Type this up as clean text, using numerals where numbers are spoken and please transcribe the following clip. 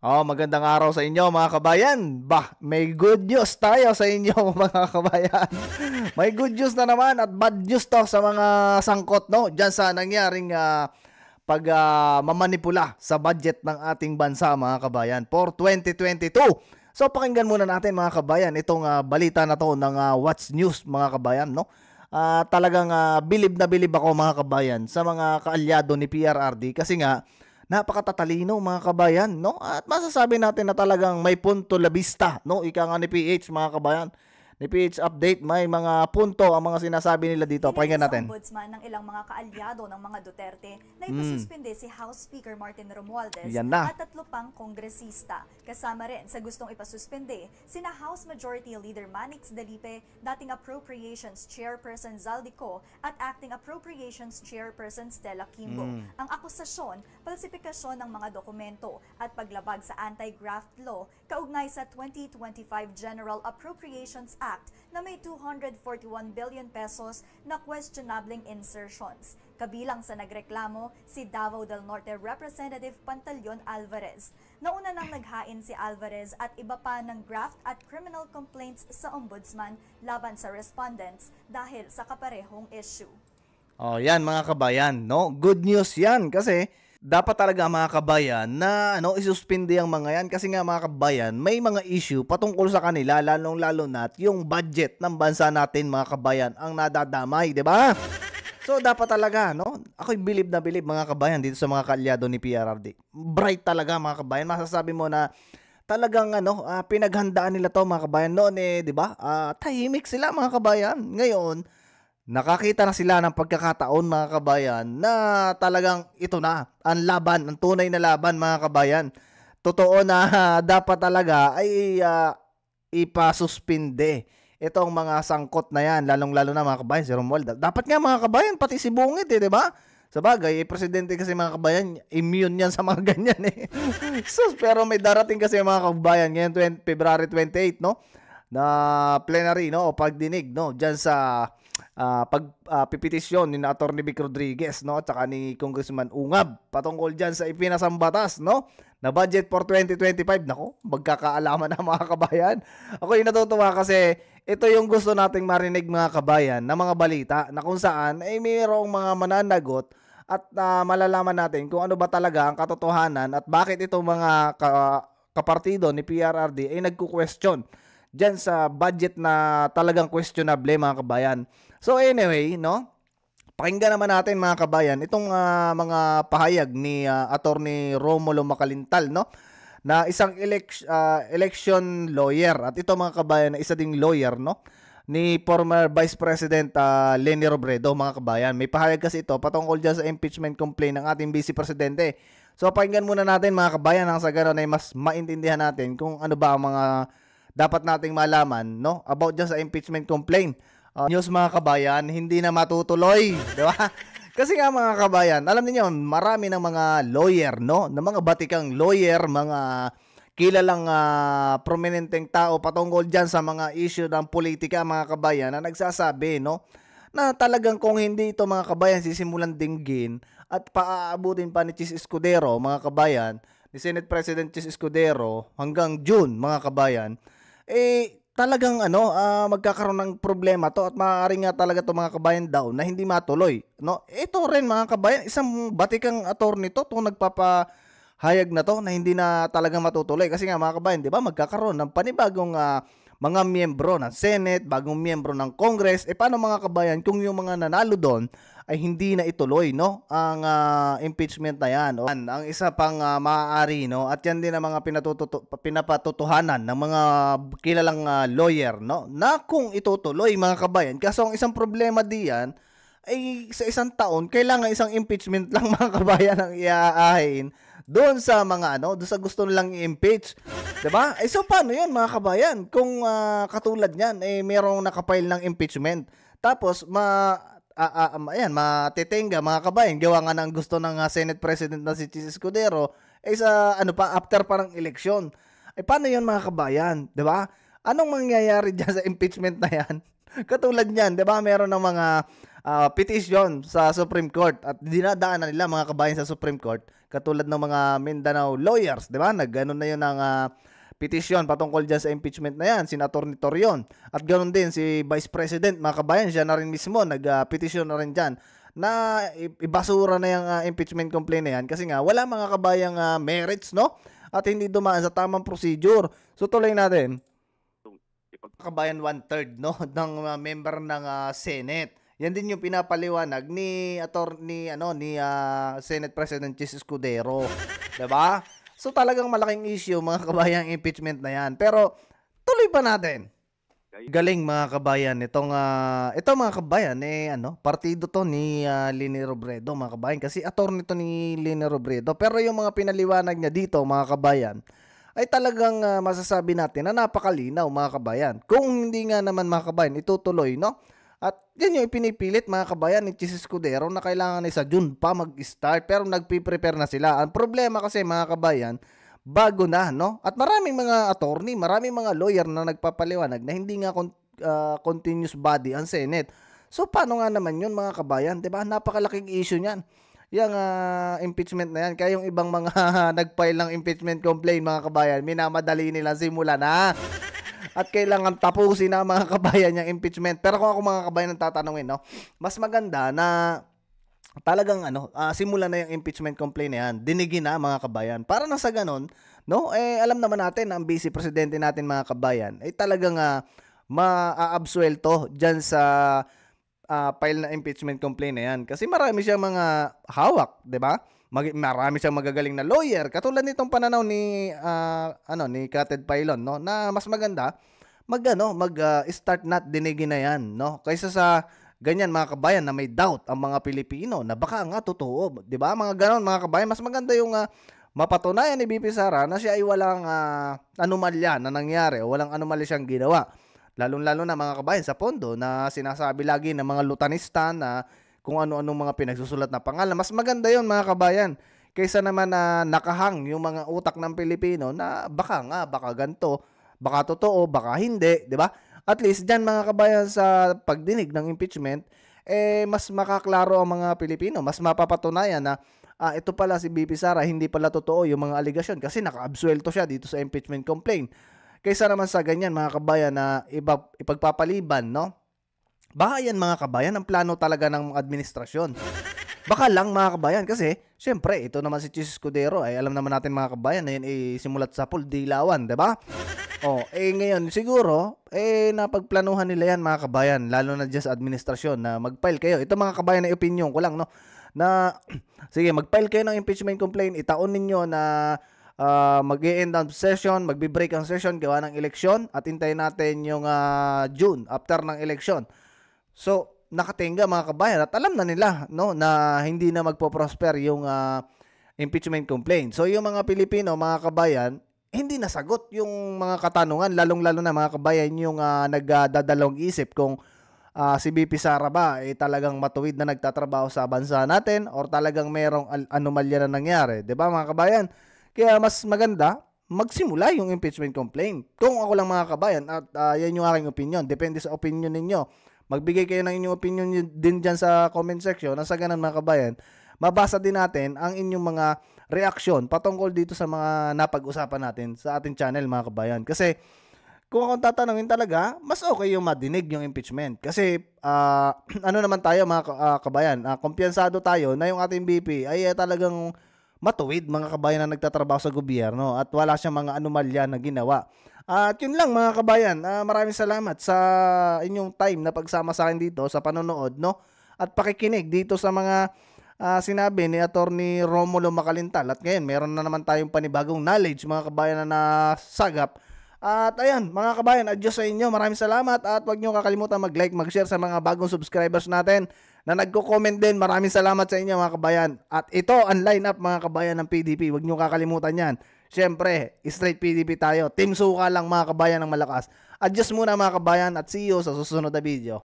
Magandang araw sa inyo mga kabayan. May good news tayo sa inyo mga kabayan. May good news na naman at bad news to sa mga sangkot, no? Diyan sa nangyaring mamanipula sa budget ng ating bansa mga kabayan for 2022. So pakinggan muna natin mga kabayan itong balita na to ng What's News mga kabayan, no? Talagang bilib na bilib ako mga kabayan sa mga kaalyado ni PRRD kasi nga napakatatalino mga kabayan, no? At masasabi natin na talagang may punto labista, no? Ika nga ni PH mga kabayan. Ni PH Update, may mga punto ang mga sinasabi nila dito. Pakinggan natin. Ombudsman ng ilang mga kaalyado ng mga Duterte na ipasuspinde si House Speaker Martin Romualdez at 3 pang kongresista. Kasama rin sa gustong ipasuspinde sina House Majority Leader Manix Dalipe, dating Appropriations Chairperson Zaldico at Acting Appropriations Chairperson Stella Kimbo. Ang akusasyon, falsifikasyon ng mga dokumento at paglabag sa anti-graft law kaugnay sa 2025 General Appropriations Act na may 241 billion pesos na questionabling insertions. Kabilang sa nagreklamo si Davao del Norte Representative Pantaleon Alvarez. Nauna nang naghain si Alvarez at iba pa ng graft at criminal complaints sa ombudsman laban sa respondents dahil sa kaparehong issue. Yan mga kabayan, no? Good news yan kasi dapat talaga mga kabayan na isuspindi ang mga yan kasi nga mga kabayan may mga issue patungkol sa kanila lalong-lalo na yung budget ng bansa natin mga kabayan ang nadadamay, 'di ba? So dapat talaga, no? Ako'y bilib na bilib mga kabayan dito sa mga kaalyado ni PRRD. Bright talaga mga kabayan. Masasabi mo na talagang pinaghandaan nila 'to mga kabayan noon 'di ba? Tahimik sila mga kabayan. Ngayon nakakita na sila ng pagkakataon mga kabayan na talagang ito na ang laban, ang tunay na laban mga kabayan. Totoo na dapat talaga ay ipasuspinde itong mga sangkot na yan, lalong-lalo na mga kabayan si Romualdez. Dapat nga mga kabayan, pati si Bungit di ba? Sabagay, presidente kasi mga kabayan, immune yan sa mga ganyan So, pero may darating kasi mga kabayan ngayon February 28, no? Na plenary, no? O pagdinig, no? Diyan sa pagpipetisyon ni Atty. Vic Rodriguez, no, at saka ni Congressman Ungab patungkol diyan sa ipinasang batas, no, na budget for 2025. Nako, magkakaalaman na mga kabayan. Ako yung natutuwa kasi ito yung gusto nating marinig mga kabayan na mga balita na kung saan ay mayroong mga mananagot at malalaman natin kung ano ba talaga ang katotohanan at bakit itong mga kapartido ni PRRD ay nagku-question diyan sa budget na talagang questionable mga kabayan. So anyway, no? Pakinggan naman natin mga kabayan itong mga pahayag ni Attorney Romulo Macalintal, no? Na isang election lawyer at ito mga kabayan na isa ding lawyer, no? Ni former Vice President Leni Robredo mga kabayan. May pahayag kasi ito patungkol diyan sa impeachment complaint ng ating Vice Presidente. So pakinggan muna natin mga kabayan nang sa ganoon ay mas maintindihan natin kung ano ba ang mga dapat nating malaman, no, about just sa impeachment complaint. News mga kabayan, hindi na matutuloy, di ba? Kasi nga mga kabayan, alam niyo marami ng mga lawyer, no, ng mga batikang lawyer, mga kilalang prominenteng tao patungkol diyan sa mga issue ng politika mga kabayan na nagsasabi, no, na talagang kung hindi ito mga kabayan sisimulan dinggin at paaabutin pa ni Chis Escudero mga kabayan, ni Senate President Chis Escudero hanggang June mga kabayan, talagang magkakaroon ng problema to at maaaring nga talaga to mga kabayan daw na hindi matuloy, no? Ito rin mga kabayan, isang batikang attorney to nagpapahayag na to na hindi na talaga matutuloy kasi nga mga kabayan, 'di ba, magkakaroon ng panibagong mga miyembro ng Senate, bagong miyembro ng Congress. Paano mga kabayan kung yung mga nanalo doon ay hindi na ituloy, no, ang impeachment na yan? Ang isa pang maaari, no, at yan din ang mga pinapatutuhanan ng mga kilalang lawyer, no, na kung itutuloy mga kabayan. Kaso ang isang problema diyan ay sa isang taon kailangan isang impeachment lang mga kabayan ang iaahin doon sa mga doon sa gusto nilang i-impeach, 'di ba? So paano 'yun mga kabayan kung katulad niyan mayroong nakapile ng impeachment tapos matitenga mga kabayan gawa nga ng gusto ng Senate President na si Chis Escudero sa after parang eleksyon. Paano 'yun mga kabayan, 'di ba? Anong mangyayari diyan sa impeachment na 'yan? Katulad niyan, 'di ba? Meron ng mga petition sa Supreme Court at dinadaanan nila mga kabayan sa Supreme Court katulad ng mga Mindanao lawyers, 'di ba? Nagganon na 'yon ng petition patungkol dyan sa impeachment na yan, Senator Torion. At ganoon din si Vice President, mga kabayan, siya na rin mismo nag-petition na rin dyan na ibasura na yung impeachment complaint na yan kasi nga wala mga kabayang merits, no? At hindi dumaan sa tamang procedure. So tuloy natin. Kabayan 1/3, no, ng member ng Senate. Yan din yung pinapaliwanag ni Senate President Chis Escudero, 'di ba? So talagang malaking issue mga kabayan impeachment na yan. Pero tuloy pa natin. Galing mga kabayan ito mga kabayan partido to ni Leni Robredo mga kabayan kasi attorney to ni Leni Robredo. Pero yung mga pinaliwanag niya dito mga kabayan ay talagang masasabi natin na napakalinaw mga kabayan. Kung hindi nga naman mga kabayan itutuloy, no? At yan yung ipinipilit mga kabayan ni Chis Escudero na kailangan sa June pa mag-start pero nagpi-prepare na sila. Ang problema kasi mga kabayan, bago na, no? At maraming mga attorney, maraming mga lawyer na nagpapaliwanag na hindi nga continuous body ang Senate. So paano nga naman yun mga kabayan? 'Di ba? Napakalaking issue niyan. Yung impeachment na yan. Kaya yung ibang mga nag-file ng impeachment complaint mga kabayan, minamadali nila simula na. At kailangan tapusin na mga kabayan yung impeachment. Pero kung ako mga kabayan ang tatanungin, no, mas maganda na talagang simulan na yung impeachment complaint na yan. Dinigin na mga kabayan. Para na sa ganun, no, alam naman natin na ang vice presidente natin mga kabayan ay talagang maaabsuelto dyan sa file na impeachment complaint na yan. Kasi marami siyang mga hawak, 'di ba? Marami siyang magagaling na lawyer katulad nitong pananaw ni Kated Pailon, no, na mas maganda mag-start not dinigin na yan, no, kaysa sa ganyan mga kabayan na may doubt ang mga Pilipino na baka nga totoo, 'di ba? Mga ganon mga kabayan, mas maganda yung mapatunayan ni BP Sara na siya ay walang anomalya na nangyari o walang anomalya siyang ginawa. Lalong-lalo na mga kabayan sa pondo na sinasabi lagi ng mga lutanista na kung ano-anong mga pinagsusulat na pangalan. Mas maganda yon mga kabayan kaysa naman na nakahang yung mga utak ng Pilipino na baka ganto, baka totoo, baka hindi, 'di ba? At least diyan mga kabayan sa pagdinig ng impeachment mas makaklaro ang mga Pilipino, mas mapapatunayan na ito pala si BP Sara, hindi pala totoo yung mga aligasyon kasi naka-absuelto siya dito sa impeachment complaint. Kaysa naman sa ganyan mga kabayan na ipagpapaliban, no? Baka yan mga kabayan ang plano talaga ng administrasyon. Baka lang mga kabayan kasi syempre ito naman si Chis Escudero ay alam naman natin mga kabayan na yun simulat sa Puldilawan, 'di ba? Ngayon siguro napagplanuhan nila yan mga kabayan lalo na dyan sa administrasyon na mag-file kayo. Ito mga kabayan na opinion ko lang, no, na sige mag-file kayo ng impeachment complaint, itaon ninyo na mag-e-end ang session, magbe-break ang session gawa ng eleksyon at hintayin natin yung June after ng eleksyon. So, nakatingga mga kabayan at alam na nila, no, na hindi na magpo-prosper yung impeachment complaint. So, yung mga Pilipino, mga kabayan, hindi nasagot yung mga katanungan, lalong-lalo na mga kabayan yung nagdadalawang isip kung si BP Sara ba talagang matuwid na nagtatrabaho sa bansa natin or talagang merong anomalya na nangyari. 'Di ba mga kabayan? Kaya mas maganda magsimula yung impeachment complaint. Kung ako lang mga kabayan at yan yung aking opinion, depende sa opinion ninyo. Magbigay kayo ng inyong opinion din dyan sa comment section. Nasa ganun mga kabayan, mabasa din natin ang inyong mga reaksyon patungkol dito sa mga napag-usapan natin sa ating channel mga kabayan. Kasi kung akong tatanungin talaga, mas okay yung madinig yung impeachment. Kasi naman tayo mga kabayan, kumpiyansado tayo na yung ating BP ay talagang matuwid mga kabayan na nagtatrabaho sa gobyerno at wala siyang mga anomalya na ginawa. At yun lang mga kabayan, maraming salamat sa inyong time na pagsama sa akin dito sa panonood, no? At pakikinig dito sa mga sinabi ni Attorney Romulo Macalintal. At ngayon, meron na naman tayong panibagong knowledge mga kabayan na nasagap. At ayan, mga kabayan, adios sa inyo. Maraming salamat at huwag niyo kakalimutan mag-like, mag-share sa mga bagong subscribers natin na nagko-comment din. Maraming salamat sa inyo mga kabayan. At ito ang line-up mga kabayan ng PDP. Huwag niyo kakalimutan yan. Siyempre, straight PDP tayo. Team Suka lang mga kabayan ng malakas. Adios muna mga kabayan at see you sa susunod na video.